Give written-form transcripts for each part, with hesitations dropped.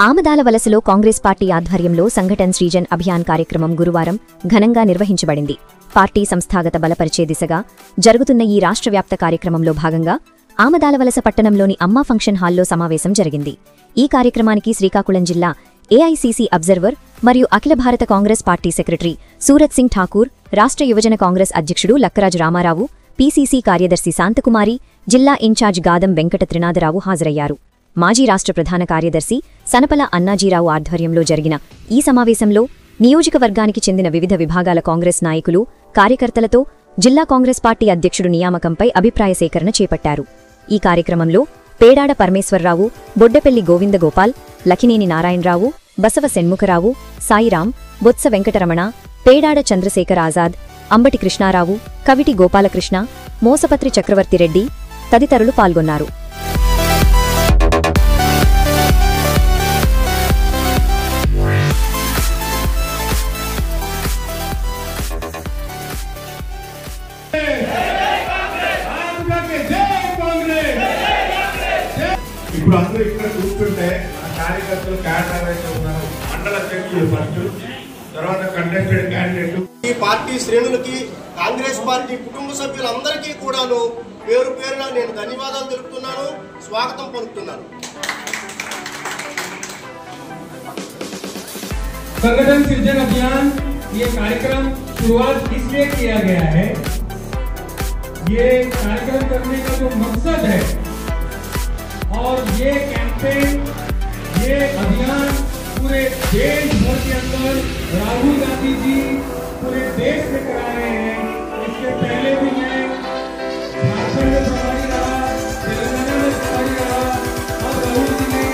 Amadala వలసలో Congress party ఆధ్వర్యంలో సంఘటన్ సృజన్ అభియాన్ కార్యక్రమం గురువారం ఘనంగా నిర్వహించబడింది. పార్టీ సంస్థాగత బలపరిచే దిశగా జరుగుతున్న ఈ రాష్ట్రవ్యాప్త కార్యక్రమంలో భాగంగా ఆమదాలవలస పట్టణంలోని అమ్మా ఫంక్షన్ హాల్లో సమావేశం జరిగింది. ఈ కార్యక్రమానికి శ్రీకాకుళం జిల్లా ఏఐసీసీ అబ్జర్వర్ మరియు అఖిల భారత కాంగ్రెస్ పార్టీ సెక్రటరీ సూరత్ సింగ్ ఠాకూర్, రాష్ట్ర యువజన కాంగ్రెస్ అధ్యక్షుడు లక్కరాజు రామారావు, పీసీసీ కార్యదర్శి శాంతకుమారి, జిల్లా ఇన్ఛార్జ్ గాదం వెంకట త్రినాథరావు హాజరయ్యారు. మాజీ రాష్ట్ర ప్రధాన కార్యదర్శి సనపల అన్నాజీరావు ఆధ్వర్యంలో జరిగిన ఈ సమావేశంలో నియోజకవర్గానికి చెందిన వివిధ విభాగాల కాంగ్రెస్ నాయకులు, కార్యకర్తలతో జిల్లా కాంగ్రెస్ పార్టీ అధ్యక్షుడు నియామకంపై అభిప్రాయ సేకరణ చేపట్టారు. ఈ కార్యక్రమంలో పేడాడ పరమేశ్వరరావు, బొడ్డెపెల్లి గోవిందగోపాల్, లఖినేని నారాయణరావు, బసవ సెన్ముఖరావు, సాయిరాం, బొత్స వెంకటరమణ, పేడాడ చంద్రశేఖర్ ఆజాద్, అంబటి కృష్ణారావు, కవిటి గోపాలకృష్ణ, మోసపత్రి చక్రవర్తిరెడ్డి తదితరులు పాల్గొన్నారు. ఇప్పుడు అందరూ ఇక్కడ కూర్చుంటే కార్యకర్తలు క్యాడర్ ఉన్నారు, మండల అధ్యక్షులు ఫస్ట్, తర్వాత కంటెస్టెడ్ క్యాండిడేట్. ఈ పార్టీ శ్రేణులకి, కాంగ్రెస్ పార్టీ కుటుంబ సభ్యులందరికీ కూడాను పేరు పేరున నేను ధన్యవాదాలు తెలుపుతున్నాను, స్వాగతం పలుకుతున్నాను. संगठन सृजन अभियान ये कार्यक्रम शुरुआत इसलिए किया गया है, ये कार्यक्रम करने का जो मकसद है और ये कैंपेन, ये अभियान पूरे देश भर के अंदर राहुल गांधी जी पूरे देश में करा रहे हैं। इसके पहले भी मैं झारखंड में प्रभारी रहा, तेलंगाना में प्रभारी रहा, और राहुल जी ने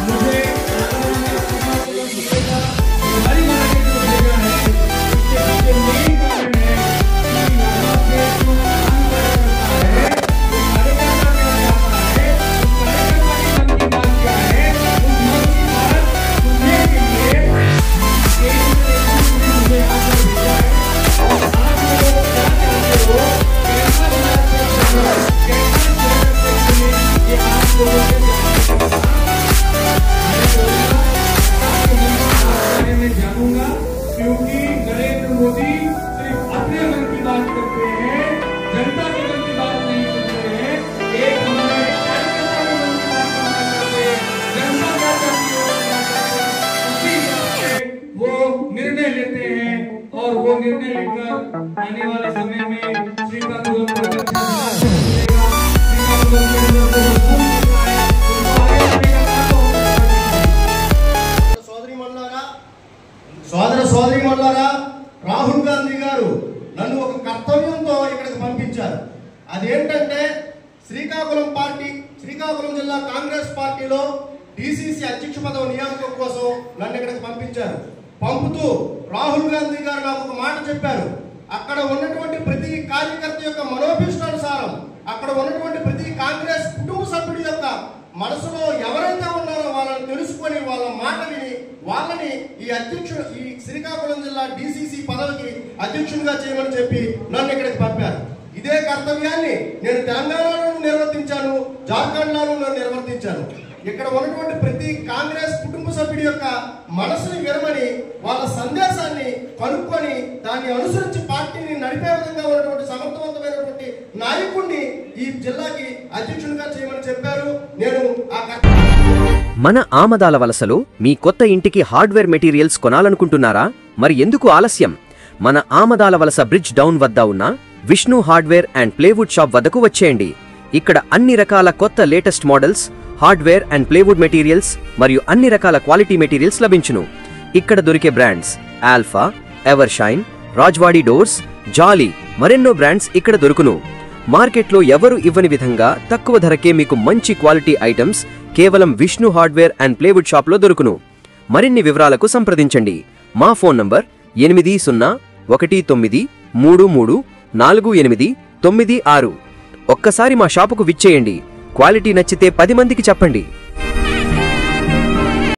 मुझे प्रभारी बना के जो भेजा है, इसके पीछे मेन कारण है कि यहाँ पे जो काम करता है वो कार्यकर्ता क्या चाहता है, उस कार्यकर्ता की मन की बात क्या है, उस मन की बात सुनने के लिए मुझे आकर भेजा है। और आप लोग क्या चाहते हो, कैसा बना सकते हो, कैसा कर सकते हो, ये आप लोगों के मैं जानूंगा, क्योंकि नरेंद्र मोदी सिर्फ अपने मन की बात करते हैं, जनता के मन की बात नहीं करते हैं। एक हमारे कार्यकर्ता के मन की बात करना चाहते हैं, जनता क्या चाहती है उसी हिसाब से वो निर्णय लेते हैं, और वो निर्णय लेकर आने वाले समय में श्रीकाकुलम को సోదర సోదరీమణులారా, రాహుల్ గాంధీ గారు నన్ను ఒక కర్తవ్యంతో ఇక్కడికి పంపించారు. అదేంటంటే శ్రీకాకుళం జిల్లా కాంగ్రెస్ పార్టీలో డిసిసి అధ్యక్ష పదవి నియామకం కోసం నన్ను ఇక్కడికి పంపించారు. పంపుతూ రాహుల్ గాంధీ గారు నాకు ఒక మాట చెప్పారు. అక్కడ ఉన్నటువంటి ప్రతి కార్యకర్త యొక్క మనోభిష్టానుసారం, అక్కడ ఉన్నటువంటి ప్రతి కాంగ్రెస్ కుటుంబ సభ్యుడి యొక్క మనసులో ఎవరైతే ఉన్నారో వాళ్ళని తెలుసుకొని వాళ్ళ మాట విని వాళ్ళని ఈ శ్రీకాకుళం జిల్లా డిసిసి పదవికి అధ్యక్షుడిగా చేయమని చెప్పి నన్ను ఇక్కడికి పంపారు. ఇదే కర్తవ్యాన్ని నేను తెలంగాణలోనూ నిర్వర్తించాను, జార్ఖండ్లోనూ నిర్వర్తించాను. ఇక్కడ ఉన్నటువంటి ప్రతి కాంగ్రెస్ కుటుంబ సభ్యుడి యొక్క మనసుని విరమని వాళ్ళ సందేశాన్ని కనుక్కొని దాన్ని అనుసరించి పార్టీని నడిపే విధంగా ఉన్నటువంటి సమర్థవంతమైనటువంటి నాయకుడిని ఈ జిల్లాకి అధ్యక్షుడిగా చేయమని చెప్పారు. నేను మన ఆమదాల వలసలో మీ కొత్త ఇంటికి హార్డ్వేర్ మెటీరియల్స్ కొనాలనుకుంటున్నారా? మరి ఎందుకు ఆలస్యం? మన ఆమదాల వలస బ్రిడ్జ్ డౌన్ వద్ద ఉన్న Vishnu hardware and plywood shop వద్దకు వచ్చేయండి. ఇక్కడ అన్ని రకాల కొత్త latest models, hardware and plywood materials మరియు అన్ని రకాల క్వాలిటీ మెటీరియల్స్ లభించును. ఇక్కడ దొరికే బ్రాండ్స్ ఆల్ఫా, ఎవర్షైన్, రాజ్వాడి డోర్స్, జాలీ మరెన్నో బ్రాండ్స్ ఇక్కడ దొరుకును. మార్కెట్లో ఎవరు ఇవ్వని విధంగా తక్కువ ధరకే మీకు మంచి క్వాలిటీ ఐటమ్స్ కేవలం విష్ణు హార్డ్వేర్ అండ్ ప్లేవుడ్ షాప్లో దొరుకును. మరిన్ని వివరాలకు సంప్రదించండి. మా ఫోన్ నంబర్ 8019334896. ఒక్కసారి మా షాపుకు విచ్చేయండి. క్వాలిటీ నచ్చితే 10 మందికి చెప్పండి.